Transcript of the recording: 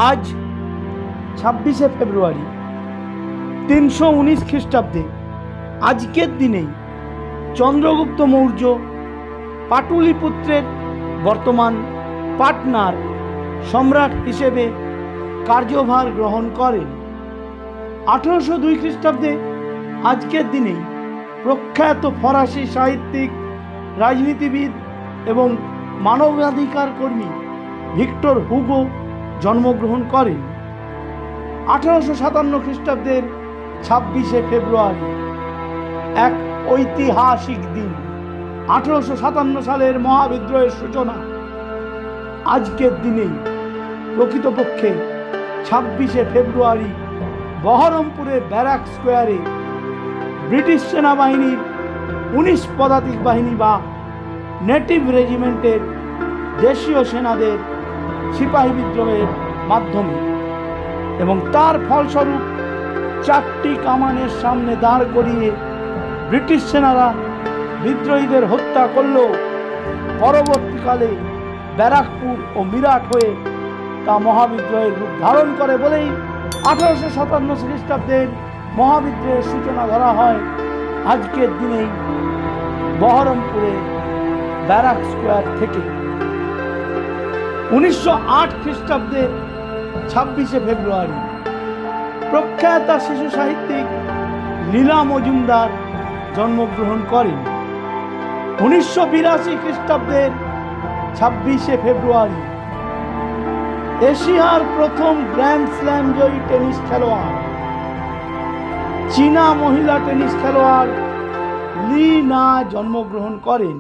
আজ 26শে ফেব্রুয়ারি 319 খ্রিস্টাব্দে আজকের দিনেই চন্দ্রগুপ্ত মৌর্য পাটলিপুত্রের বর্তমান পাটনার সম্রাট হিসেবে কার্যভার গ্রহণ করেন। 1802 খ্রিস্টাব্দে আজকের দিনেই প্রখ্যাত ফরাসি সাহিত্যিক, রাজনীতিবিদ এবং মানবাধিকার কর্মী ভিক্টর হুগো জন্মগ্রহণ করেন। 1857 খ্রিস্টাব্দের 26শে ফেব্রুয়ারি এক ঐতিহাসিক দিন। 1857 সালের মহাবিদ্রোহের সূচনা আজকের দিনেই। প্রকৃতপক্ষে 26শে ফেব্রুয়ারি বহরমপুরে ব্যারাক স্কোয়ারে ব্রিটিশ সেনাবাহিনীর 19 পদাতিক বাহিনী বা নেটিভ রেজিমেন্টের দেশীয় সেনাদের সিপাহী বিদ্রোহের মাধ্যমে এবং তার ফলস্বরূপ 4টি কামানের সামনে দাঁড় করিয়ে ব্রিটিশ সেনারা বিদ্রোহীদের হত্যা করলেও পরবর্তীকালে ব্যারাকপুর ও মিরাট হয়ে তা মহাবিদ্রোহের রূপ ধারণ করে বলেই 1857 খ্রিস্টাব্দের মহাবিদ্রোহের সূচনা ধরা হয় আজকের দিনেই বহরমপুরে ব্যারাক স্কোয়ার থেকে। 1908 খ্রিস্টাব্দের 26শে ফেব্রুয়ারি প্রখ্যাত শিশু সাহিত্যিক লীলা মজুমদার জন্মগ্রহণ করেন। 1982 খ্রিস্টাব্দের 26শে ফেব্রুয়ারি এশিয়ার প্রথম গ্র্যান্ড স্ল্যাম জয়ী টেনিস খেলোয়াড়, চীনা মহিলা টেনিস খেলোয়াড় লি না জন্মগ্রহণ করেন।